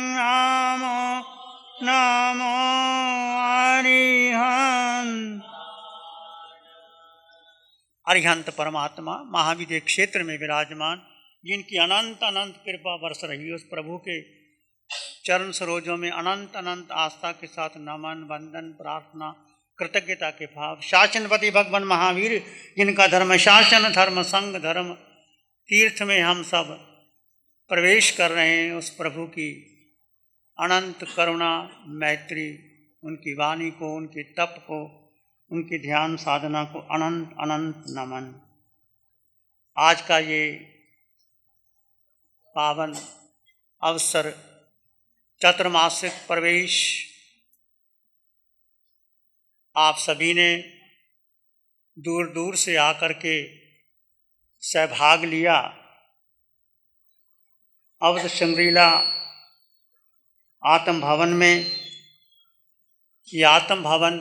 नमो नमो अरिहंत। अरिहंत परमात्मा महाविद्य क्षेत्र में विराजमान, जिनकी अनंत अनंत कृपा बरस रही है, उस प्रभु के चरण सरोजों में अनंत अनंत आस्था के साथ नमन, वंदन, प्रार्थना, कृतज्ञता के भाव। शासनपति भगवान महावीर, जिनका धर्म शासन, धर्म संग, धर्म तीर्थ में हम सब प्रवेश कर रहे हैं, उस प्रभु की अनंत करुणा मैत्री, उनकी वाणी को, उनके तप को, उनकी ध्यान साधना को अनंत अनंत नमन। आज का ये पावन अवसर, चतुर्मासिक प्रवेश, आप सभी ने दूर दूर से आकर के सहभाग लिया। अवध संग्रीला आत्म भवन में, ये आत्म भवन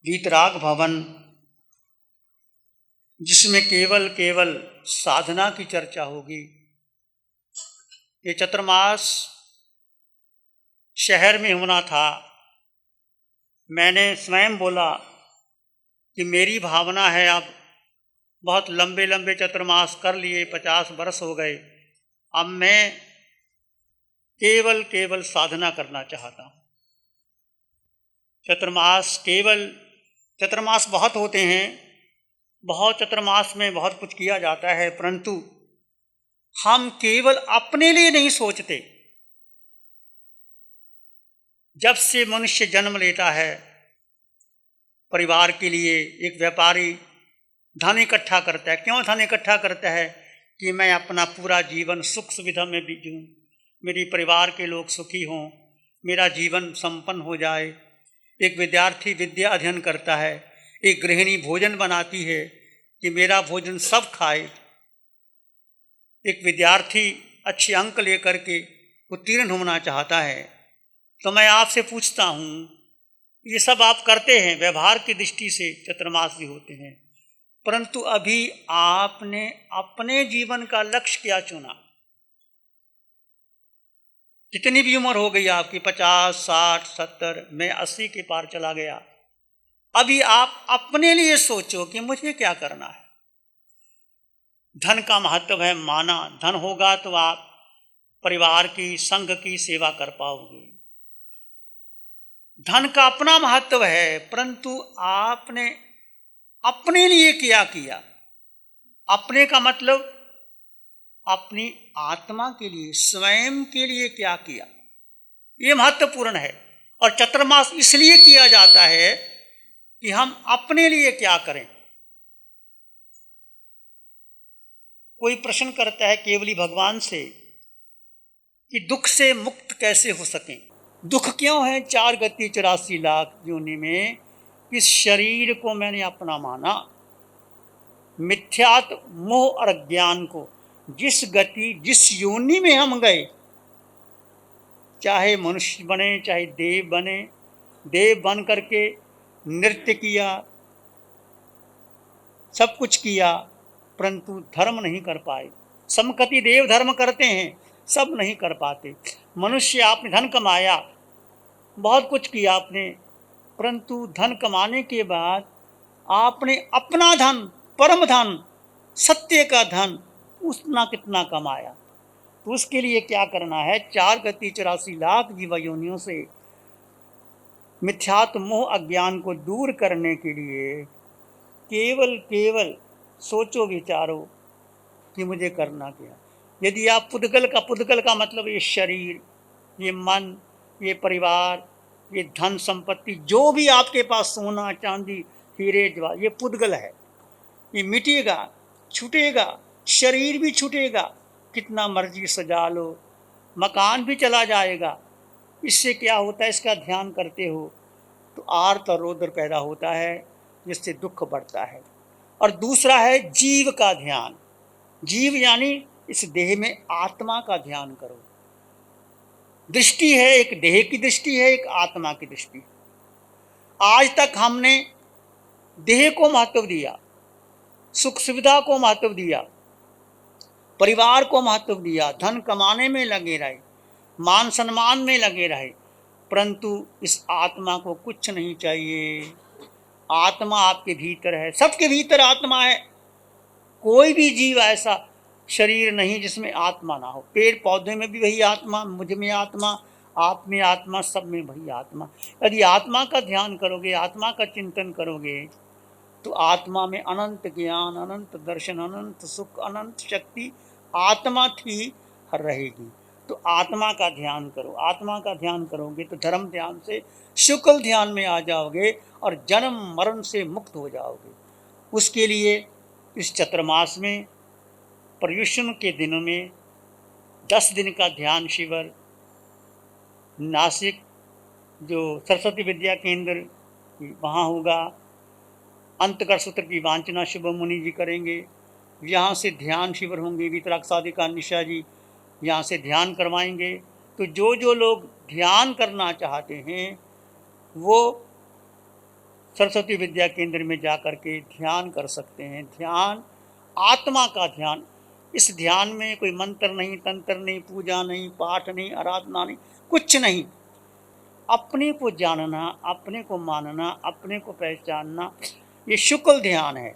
वीतराग भवन, जिसमें केवल केवल साधना की चर्चा होगी। ये चतुर्मास शहर में होना था। मैंने स्वयं बोला कि मेरी भावना है, अब बहुत लंबे लंबे चतुर्मास कर लिए, 50 वर्ष हो गए, अब मैं केवल केवल साधना करना चाहता हूँ। चतुर्मास बहुत होते हैं, बहुत चतुर्मास में बहुत कुछ किया जाता है, परंतु हम केवल अपने लिए नहीं सोचते। जब से मनुष्य जन्म लेता है, परिवार के लिए एक व्यापारी धन इकट्ठा करता है। क्यों धन इकट्ठा करता है? कि मैं अपना पूरा जीवन सुख सुविधा में बीतूं, मेरे परिवार के लोग सुखी हों, मेरा जीवन संपन्न हो जाए। एक विद्यार्थी विद्या अध्ययन करता है, एक गृहिणी भोजन बनाती है कि मेरा भोजन सब खाए। एक विद्यार्थी अच्छे अंक लेकर के उत्तीर्ण होना चाहता है। तो मैं आपसे पूछता हूँ, ये सब आप करते हैं, व्यवहार की दृष्टि से चतुर्मास भी होते हैं, परंतु अभी आपने अपने जीवन का लक्ष्य क्या चुना? जितनी भी उम्र हो गई आपकी, 50, 60, 70, मैं 80 के पार चला गया, अभी आप अपने लिए सोचो कि मुझे क्या करना है। धन का महत्व है माना, धन होगा तो आप परिवार की, संघ की सेवा कर पाओगे। धन का अपना महत्व है, परंतु आपने अपने लिए क्या किया? अपने का मतलब अपनी आत्मा के लिए, स्वयं के लिए क्या किया, ये महत्वपूर्ण है। और चतुर्मास इसलिए किया जाता है कि हम अपने लिए क्या करें। कोई प्रश्न करता है केवली भगवान से कि दुख से मुक्त कैसे हो सकें। दुख क्यों है 4 गति 84 लाख योनि में? इस शरीर को मैंने अपना माना, मिथ्यात्व मोह और अज्ञान को, जिस गति जिस योनि में हम गए, चाहे मनुष्य बने चाहे देव बने, देव बन करके नृत्य किया, सब कुछ किया, परंतु धर्म नहीं कर पाए। समकति देव धर्म करते हैं, सब नहीं कर पाते। मनुष्य आपने धन कमाया, बहुत कुछ किया आपने, परंतु धन कमाने के बाद आपने अपना धन, परम धन, सत्य का धन उतना कितना कमाया? तो उसके लिए क्या करना है? 4 गति 84 लाख जीव योनियों से मिथ्यात्व मोह अज्ञान को दूर करने के लिए केवल केवल सोचो विचारो कि मुझे करना क्या। यदि आप पुद्गल का मतलब ये शरीर, ये मन, ये परिवार, ये धन संपत्ति, जो भी आपके पास सोना चांदी हीरे जवाहर, ये पुद्गल है, ये मिटेगा, छूटेगा, शरीर भी छूटेगा, कितना मर्जी सजा लो, मकान भी चला जाएगा। इससे क्या होता है? इसका ध्यान करते हो तो आर्त और रौद्र पैदा होता है, जिससे दुख बढ़ता है। और दूसरा है जीव का ध्यान। जीव यानी इस देह में आत्मा का ध्यान करो। दृष्टि है, एक देह की दृष्टि है, एक आत्मा की दृष्टि। आज तक हमने देह को महत्व दिया, सुख सुविधा को महत्व दिया, परिवार को महत्व दिया, धन कमाने में लगे रहे, मान सम्मान में लगे रहे, परंतु इस आत्मा को कुछ नहीं चाहिए। आत्मा आपके भीतर है, सबके भीतर आत्मा है। कोई भी जीव ऐसा शरीर नहीं जिसमें आत्मा ना हो। पेड़ पौधे में भी वही आत्मा, मुझ में आत्मा, आप में आत्मा, सब में वही आत्मा। यदि आत्मा का ध्यान करोगे, आत्मा का चिंतन करोगे, तो आत्मा में अनंत ज्ञान, अनंत दर्शन, अनंत सुख, अनंत शक्ति आत्मा थी रहेगी। तो आत्मा का ध्यान करो। आत्मा का ध्यान करोगे तो धर्म ध्यान से शुक्ल ध्यान में आ जाओगे और जन्म मरण से मुक्त हो जाओगे। उसके लिए इस चतुर्मास में पर्युषण के दिनों में 10 दिन का ध्यान शिविर नासिक जो सरस्वती विद्या केंद्र वहाँ होगा। अंतकर सूत्र की वांचना शुभ मुनि जी करेंगे। यहाँ से ध्यान शिविर होंगे, वितराग साधिका निशा जी यहाँ से ध्यान करवाएंगे। तो जो जो लोग ध्यान करना चाहते हैं वो सरस्वती विद्या केंद्र में जा कर के ध्यान कर सकते हैं। ध्यान आत्मा का ध्यान। इस ध्यान में कोई मंत्र नहीं, तंत्र नहीं, पूजा नहीं, पाठ नहीं, आराधना नहीं, कुछ नहीं। अपने को जानना, अपने को मानना, अपने को पहचानना, ये शुक्ल ध्यान है।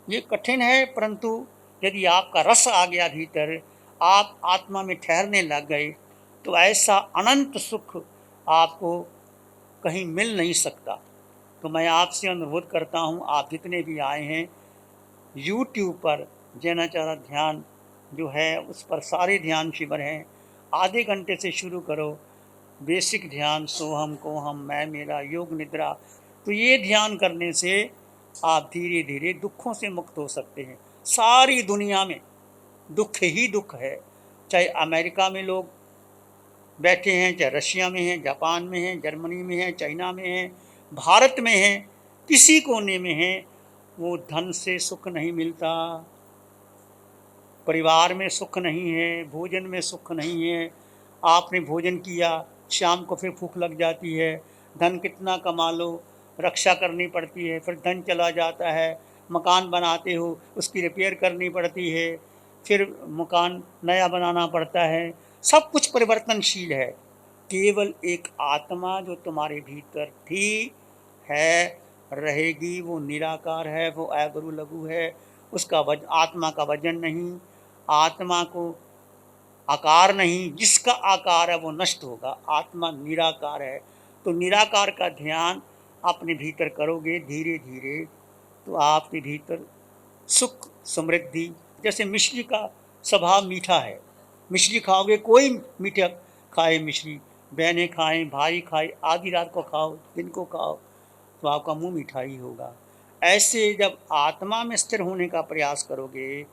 ये कठिन है, परंतु यदि आपका रस आ गया भीतर, आप आत्मा में ठहरने लग गए, तो ऐसा अनंत सुख आपको कहीं मिल नहीं सकता। तो मैं आपसे अनुरोध करता हूँ, आप जितने भी आए हैं, यूट्यूब पर जैनाचार्य ध्यान जो है उस पर सारे ध्यान शिविर हैं। आधे घंटे से शुरू करो। बेसिक ध्यान, सोहम कोहम, मैं मेरा, योग निद्रा। तो ये ध्यान करने से आप धीरे धीरे दुखों से मुक्त हो सकते हैं। सारी दुनिया में दुख ही दुख है। चाहे अमेरिका में लोग बैठे हैं, चाहे रशिया में हैं, जापान में हैं, जर्मनी में हैं, चाइना में हैं, भारत में हैं, किसी कोने में हैं, वो धन से सुख नहीं मिलता, परिवार में सुख नहीं है, भोजन में सुख नहीं है। आपने भोजन किया, शाम को फिर भूख लग जाती है, धन कितना कमा लो, रक्षा करनी पड़ती है, फिर धन चला जाता है। मकान बनाते हो, उसकी रिपेयर करनी पड़ती है, फिर मकान नया बनाना पड़ता है। सब कुछ परिवर्तनशील है। केवल एक आत्मा जो तुम्हारे भीतर थी, है, रहेगी, वो निराकार है, वो अगुरु लघु है। उसका आत्मा का वजन नहीं, आत्मा को आकार नहीं। जिसका आकार है वो नष्ट होगा। आत्मा निराकार है। तो निराकार का ध्यान अपने भीतर करोगे धीरे धीरे, तो आपके भीतर सुख समृद्धि। जैसे मिश्री का स्वभाव मीठा है, मिश्री खाओगे, कोई मीठा खाए, मिश्री बहनें खाएं, भाई खाए, आधी रात को खाओ, दिन को खाओ, तो आपका मुंह मीठा ही होगा। ऐसे जब आत्मा में स्थिर होने का प्रयास करोगे,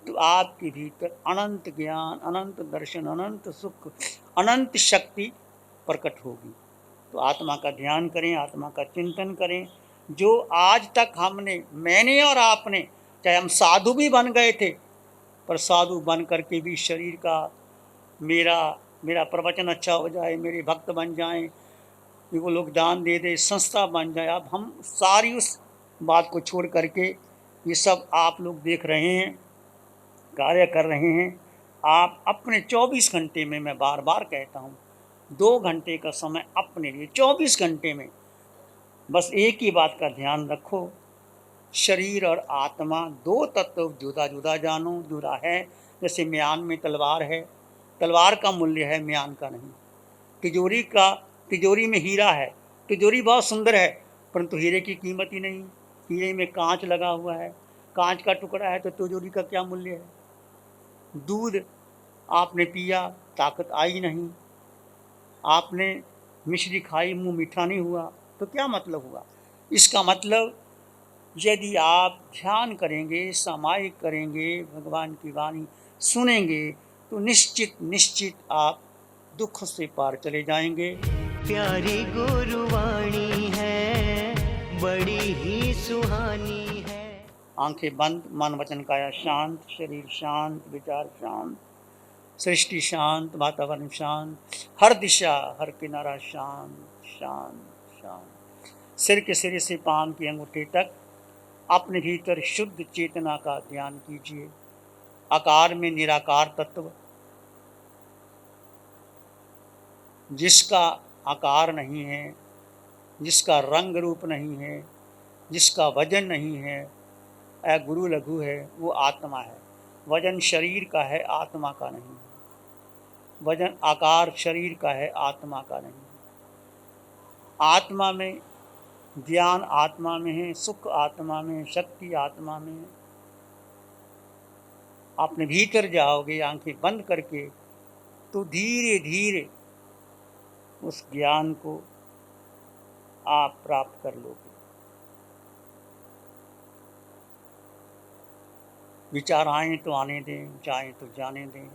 तो आपके भीतर अनंत ज्ञान, अनंत दर्शन, अनंत सुख, अनंत शक्ति प्रकट होगी। तो आत्मा का ध्यान करें, आत्मा का चिंतन करें। जो आज तक हमने, मैंने और आपने, चाहे हम साधु भी बन गए थे, पर साधु बन करके भी शरीर का, मेरा प्रवचन अच्छा हो जाए, मेरे भक्त बन जाएं, वो लोग दान दे दे, संस्था बन जाए। अब हम सारी उस बात को छोड़ करके, ये सब आप लोग देख रहे हैं, कार्य कर रहे हैं। आप अपने 24 घंटे में, मैं बार बार कहता हूँ, 2 घंटे का समय अपने लिए, 24 घंटे में बस एक ही बात का ध्यान रखो, शरीर और आत्मा दो तत्व जुदा जुदा जानो। जुदा है, जैसे म्यान में तलवार है, तलवार का मूल्य है, म्यान का नहीं। तिजोरी में हीरा है, तिजोरी बहुत सुंदर है, परंतु हीरे की कीमत ही नहीं। हीरे में कांच लगा हुआ है, कांच का टुकड़ा है, तो तिजोरी का क्या मूल्य है। दूध आपने पिया, ताकत आई नहीं। आपने मिश्री खाई, मुंह मीठा नहीं हुआ, तो क्या मतलब हुआ। इसका मतलब, यदि आप ध्यान करेंगे, सामायिक करेंगे, भगवान की वाणी सुनेंगे, तो निश्चित आप दुख से पार चले जाएंगे। प्यारी गुरुवाणी है, बड़ी ही सुहानी है। आंखें बंद, मन वचन काया शांत, शरीर शांत, विचार शांत, सृष्टि शांत, वातावरण शांत, हर दिशा, हर किनारा शांत शांत शांत। सिर के सिरे से पांव की अंगूठे तक अपने भीतर शुद्ध चेतना का ध्यान कीजिए। आकार में निराकार तत्व, जिसका आकार नहीं है, जिसका रंग रूप नहीं है, जिसका वजन नहीं है, गुरु लघु है, वो आत्मा है। वजन शरीर का है, आत्मा का नहीं है। वजन आकार शरीर का है, आत्मा का नहीं है। आत्मा में ज्ञान, आत्मा में है सुख, आत्मा में शक्ति, आत्मा में है। आपने भीतर जाओगे आंखें बंद करके तो धीरे धीरे उस ज्ञान को आप प्राप्त कर लोगे। विचार आए तो आने दें, जाएं तो जाने दें।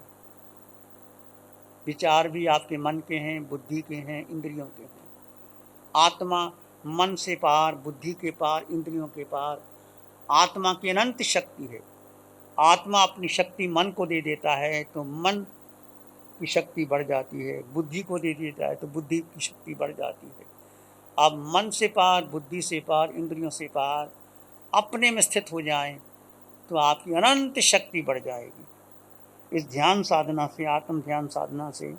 विचार भी आपके मन के हैं, बुद्धि के हैं, इंद्रियों के हैं। आत्मा मन से पार, बुद्धि के पार, इंद्रियों के पार। आत्मा की अनंत शक्ति है। आत्मा अपनी शक्ति मन को दे देता है तो मन की शक्ति बढ़ जाती है, बुद्धि को दे देता है तो बुद्धि की शक्ति बढ़ जाती है। आप मन से पार, बुद्धि से पार, इंद्रियों से पार अपने में स्थित हो जाएं तो आपकी अनंत शक्ति बढ़ जाएगी। इस ध्यान साधना से, आत्म ध्यान साधना से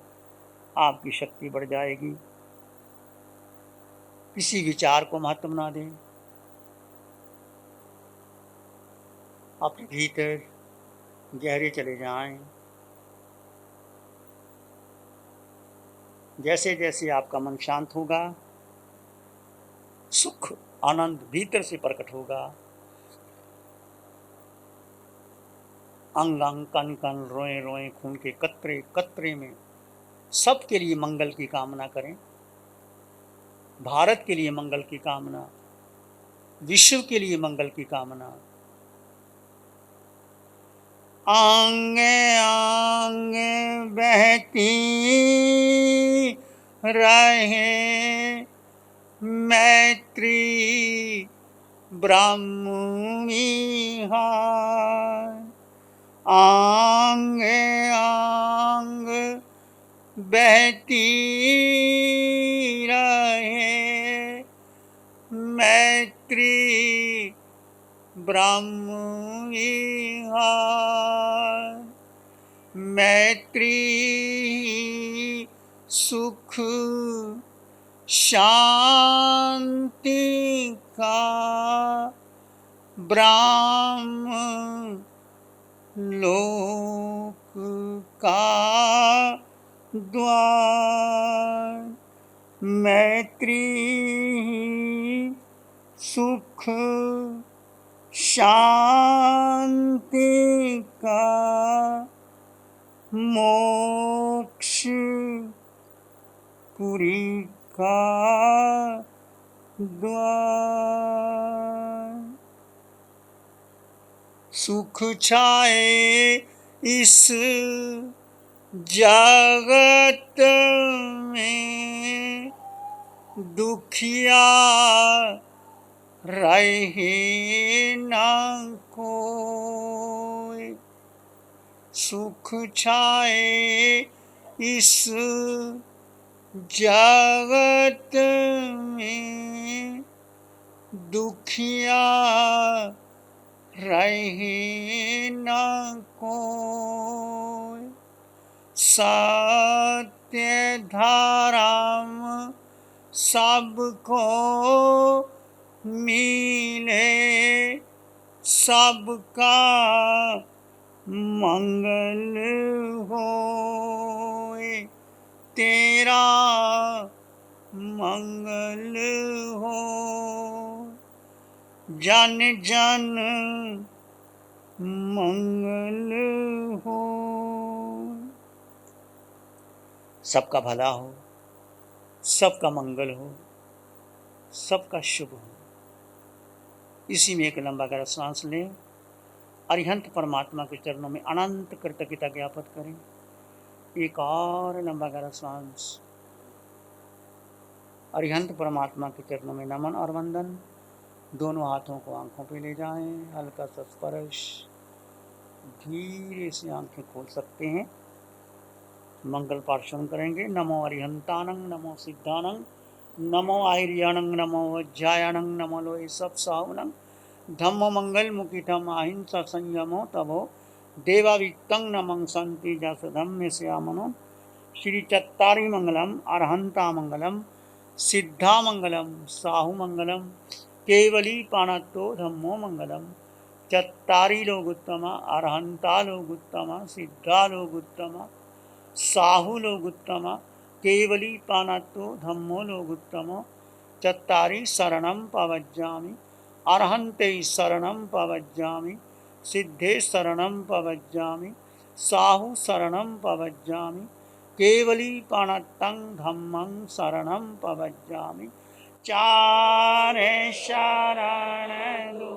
आपकी शक्ति बढ़ जाएगी। किसी विचार को महत्व ना दें। अपने भीतर गहरे चले जाएं। जैसे जैसे आपका मन शांत होगा, सुख आनंद भीतर से प्रकट होगा। अंग अंग, कण कण, रोए रोए, खून के कतरे कतरे में सबके लिए मंगल की कामना करें। भारत के लिए मंगल की कामना, विश्व के लिए मंगल की कामना। आंगे आंगे बहती रहे मैत्री ब्राह्मणी हार। आंगे आंग बहती रहे मैत्री ब्राह्मणी हार। मैत्री सुख शांति का ब्राह्म लोक का द्वार। मैत्री सुख शांति का मोक्ष पुरी का द्वार। सुख छाए इस जगत में, दुखिया रहे न कोई। सुख छाए इस जगत में, दुखिया रहे न कोई। सत्य धाराम सबको मिले, सबका मंगल होए। तेरा मंगल हो, जन जन मंगल हो। सबका भला हो, सबका मंगल हो, सबका शुभ हो। इसी में एक लंबा गहरा सांस लें। अरिहंत परमात्मा के चरणों में अनंत कृतज्ञता ज्ञापित करें। एक और लंबा गहरा सांस। अरिहंत परमात्मा के चरणों में नमन और वंदन। दोनों हाथों को आंखों पे ले जाएं, हल्का सा स्पर्श। धीरे से आंखें खोल सकते हैं। मंगल पाठ शुरू करेंगे। नमो अरिहंतानंग, नमो सिद्धानंग, नमो आहिर्याणंग, नमो वज्रायणंग, नमो लोहे सब सावनंग। धम्म मंगल मुखितम अहिंसा संयमो तभो देवावित्तं न मंसन्ति जसधम्य श्यामनो श्री चत्तारी मंगलम अरहंता मंगलम सिद्धा मंगलम साहु मंगलम केवली पाणत्तो धम्मो मंगलम चत्तारी लोग उत्तम अरहंता लोग उत्तम सिद्धा लोग उत्तम साहु लोग उत्तम केवली पाणत्तो धम्मो लोग उत्तम चत्तारी शरणं पवज्जामि अरहन्ते शरणं पवज्जामि सिद्धे शरणं पवज्जामि साहु शरणं पवज्जामि केवली पाणत्तं धम्मं शरणं पवज्जामि चारे शरण दो